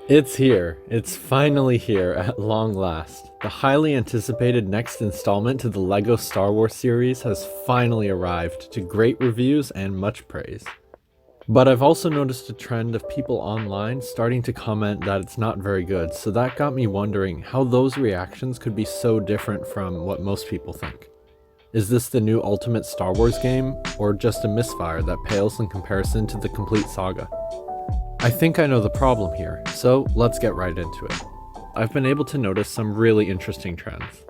It's here. It's finally here at long last. The highly anticipated next installment to the LEGO Star Wars series has finally arrived to great reviews and much praise. But I've also noticed a trend of people online starting to comment that it's not very good, so that got me wondering how those reactions could be so different from what most people think. Is this the new ultimate Star Wars game, or just a misfire that pales in comparison to the complete saga? I think I know the problem here, so let's get right into it. I've been able to notice some really interesting trends.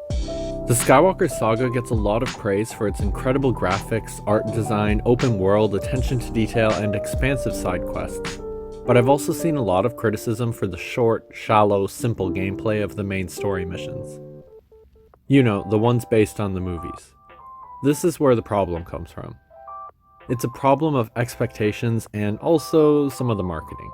The Skywalker Saga gets a lot of praise for its incredible graphics, art design, open world, attention to detail, and expansive side quests. But I've also seen a lot of criticism for the short, shallow, simple gameplay of the main story missions. You know, the ones based on the movies. This is where the problem comes from. It's a problem of expectations and also some of the marketing.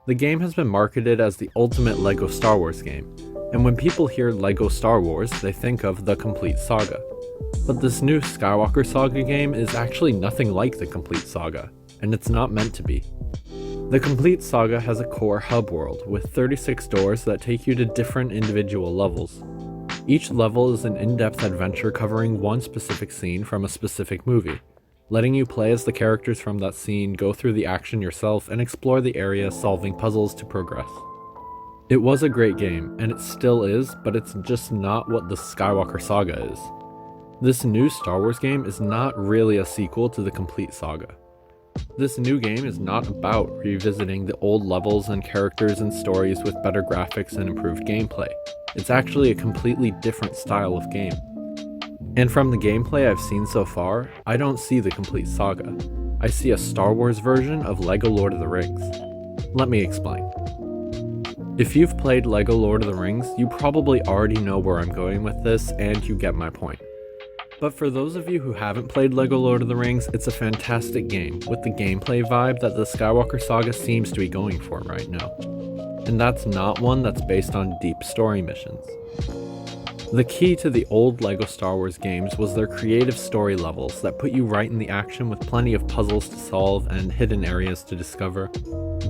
The game has been marketed as the ultimate LEGO Star Wars game, and when people hear LEGO Star Wars, they think of the complete saga. But this new Skywalker Saga game is actually nothing like the complete saga, and it's not meant to be. The complete saga has a core hub world with 36 doors that take you to different individual levels. Each level is an in-depth adventure covering one specific scene from a specific movie, letting you play as the characters from that scene, go through the action yourself, and explore the area solving puzzles to progress. It was a great game, and it still is, but it's just not what the Skywalker Saga is. This new Star Wars game is not really a sequel to the complete saga. This new game is not about revisiting the old levels and characters and stories with better graphics and improved gameplay. It's actually a completely different style of game. And from the gameplay I've seen so far, I don't see the complete saga. I see a Star Wars version of LEGO Lord of the Rings. Let me explain. If you've played LEGO Lord of the Rings, you probably already know where I'm going with this, and you get my point. But for those of you who haven't played LEGO Lord of the Rings, it's a fantastic game with the gameplay vibe that the Skywalker Saga seems to be going for right now. And that's not one that's based on deep story missions. The key to the old LEGO Star Wars games was their creative story levels that put you right in the action with plenty of puzzles to solve and hidden areas to discover.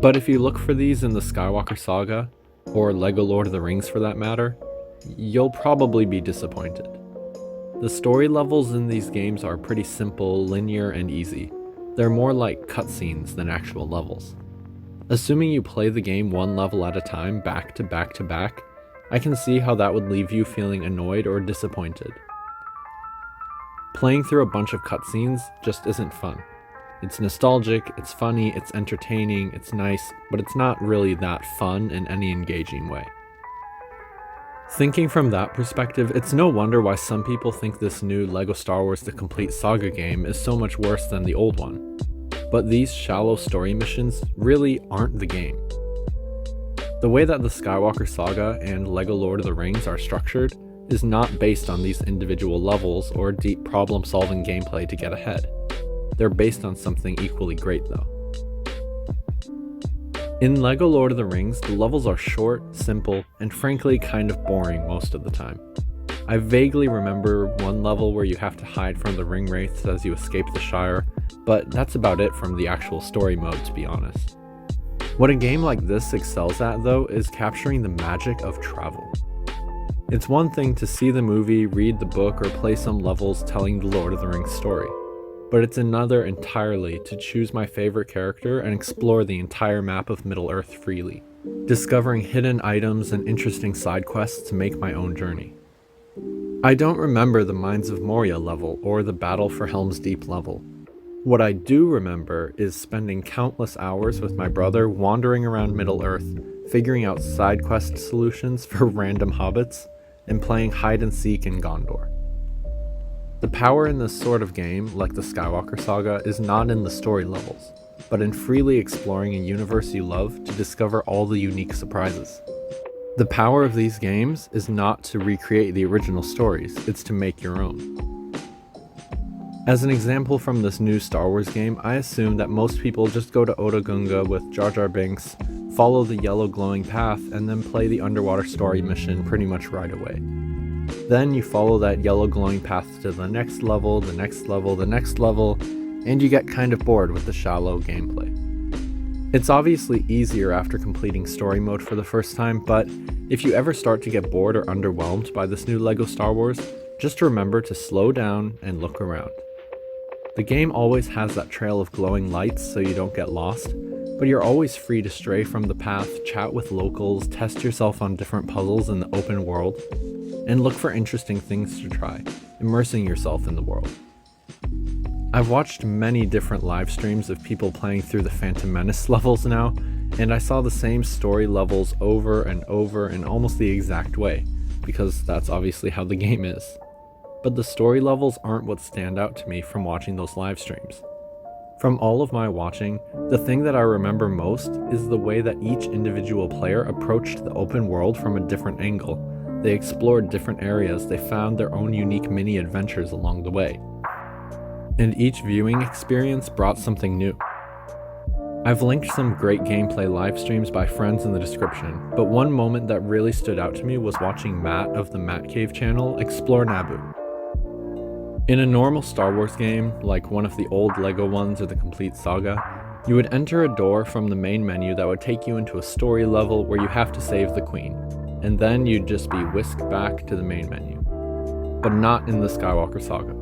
But if you look for these in the Skywalker Saga, or LEGO Lord of the Rings for that matter, you'll probably be disappointed. The story levels in these games are pretty simple, linear, and easy. They're more like cutscenes than actual levels. Assuming you play the game one level at a time, back to back to back, I can see how that would leave you feeling annoyed or disappointed. Playing through a bunch of cutscenes just isn't fun. It's nostalgic, it's funny, it's entertaining, it's nice, but it's not really that fun in any engaging way. Thinking from that perspective, it's no wonder why some people think this new LEGO Star Wars The Complete Saga game is so much worse than the old one. But these shallow story missions really aren't the game. The way that the Skywalker Saga and LEGO Lord of the Rings are structured is not based on these individual levels or deep problem-solving gameplay to get ahead. They're based on something equally great though. In LEGO Lord of the Rings, the levels are short, simple, and frankly kind of boring most of the time. I vaguely remember one level where you have to hide from the ring wraiths as you escape the Shire, but that's about it from the actual story mode, to be honest. What a game like this excels at, though, is capturing the magic of travel. It's one thing to see the movie, read the book, or play some levels telling the Lord of the Rings story, but it's another entirely to choose my favorite character and explore the entire map of Middle-earth freely, discovering hidden items and interesting side quests to make my own journey. I don't remember the Mines of Moria level or the Battle for Helm's Deep level. What I do remember is spending countless hours with my brother wandering around Middle-earth, figuring out side quest solutions for random hobbits, and playing hide and seek in Gondor. The power in this sort of game, like the Skywalker Saga, is not in the story levels, but in freely exploring a universe you love to discover all the unique surprises. The power of these games is not to recreate the original stories, it's to make your own. As an example from this new Star Wars game, I assume that most people just go to Otoh Gunga with Jar Jar Binks, follow the yellow glowing path, and then play the underwater story mission pretty much right away. Then you follow that yellow glowing path to the next level, the next level, the next level, and you get kind of bored with the shallow gameplay. It's obviously easier after completing story mode for the first time, but if you ever start to get bored or underwhelmed by this new LEGO Star Wars, just remember to slow down and look around. The game always has that trail of glowing lights so you don't get lost, but you're always free to stray from the path, chat with locals, test yourself on different puzzles in the open world, and look for interesting things to try, immersing yourself in the world. I've watched many different live streams of people playing through the Phantom Menace levels now, and I saw the same story levels over and over in almost the exact way, because that's obviously how the game is. But the story levels aren't what stand out to me from watching those live streams. From all of my watching, the thing that I remember most is the way that each individual player approached the open world from a different angle. They explored different areas, they found their own unique mini adventures along the way. And each viewing experience brought something new. I've linked some great gameplay live streams by friends in the description, but one moment that really stood out to me was watching Matt of the Matt Cave channel explore Naboo. In a normal Star Wars game, like one of the old LEGO ones or the complete saga, you would enter a door from the main menu that would take you into a story level where you have to save the Queen, and then you'd just be whisked back to the main menu. But not in the Skywalker Saga.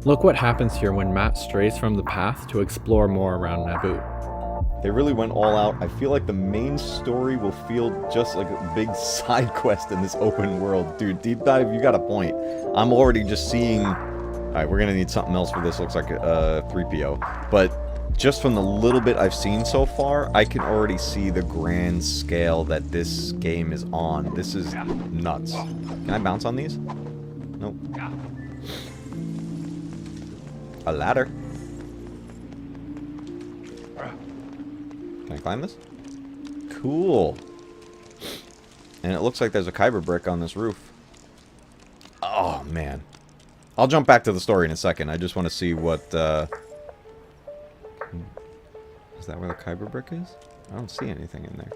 Look what happens here when Matt strays from the path to explore more around Naboo. They really went all out. I feel like the main story will feel just like a big side quest in this open world. Dude, Deep Dive, you got a point. I'm already just seeing... Alright, we're gonna need something else for this. Looks like a 3PO. But just from the little bit I've seen so far, I can already see the grand scale that this game is on. This is nuts. Can I bounce on these? Nope. A ladder. Can I climb this? Cool. And it looks like there's a kyber brick on this roof. Oh, man. I'll jump back to the story in a second. I just want to see what, Is that where the kyber brick is? I don't see anything in there.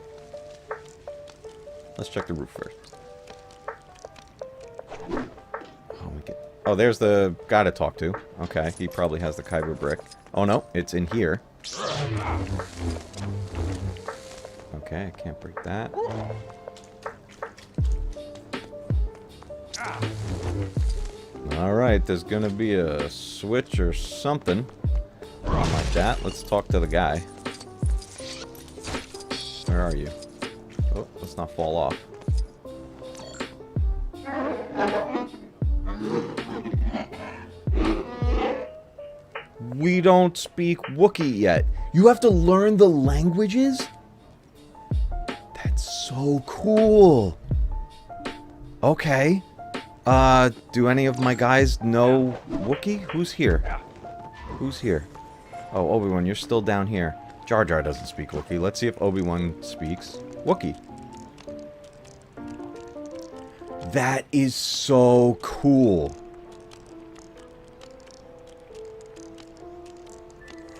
Let's check the roof first. Oh, there's the guy to talk to. Okay, he probably has the kyber brick. Oh, no, it's in here. Okay, I can't break that. Alright, there's gonna be a switch or something. Something like that. Let's talk to the guy. Where are you? Oh, let's not fall off. We don't speak Wookiee yet. You have to learn the languages? That's so cool. Okay. Do any of my guys know Wookiee? Who's here? Who's here? Oh, Obi-Wan, you're still down here. Jar Jar doesn't speak Wookiee. Let's see if Obi-Wan speaks Wookiee. That is so cool.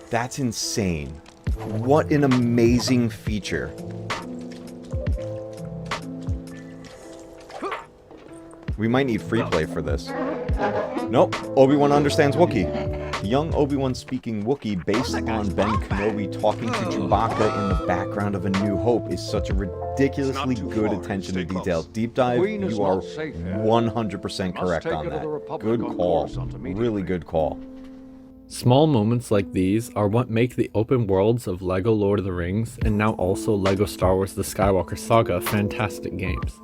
That's insane. What an amazing feature. We might need free play for this. Nope, Obi-Wan understands Wookiee. Young Obi-Wan speaking Wookiee based on Ben Kenobi talking to Chewbacca in the background of A New Hope is such a ridiculously good attention to detail. Deep Dive, you are 100% correct on that. Good call. Really good call. Small moments like these are what make the open worlds of LEGO Lord of the Rings and now also LEGO Star Wars The Skywalker Saga fantastic games.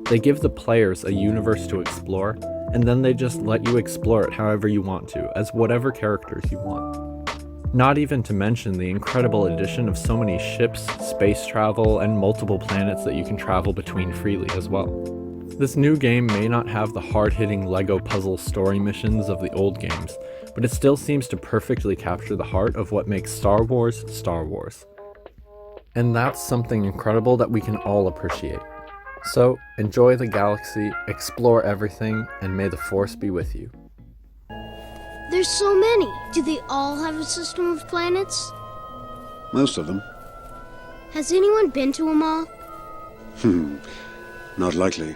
They give the players a universe to explore, and then they just let you explore it however you want to, as whatever characters you want. Not even to mention the incredible addition of so many ships, space travel, and multiple planets that you can travel between freely as well. This new game may not have the hard-hitting LEGO puzzle story missions of the old games, but it still seems to perfectly capture the heart of what makes Star Wars, Star Wars. And that's something incredible that we can all appreciate. So, enjoy the galaxy, explore everything, and may the Force be with you. There's so many. Do they all have a system of planets? Most of them. Has anyone been to them all? Not likely.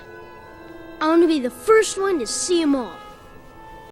I want to be the first one to see them all.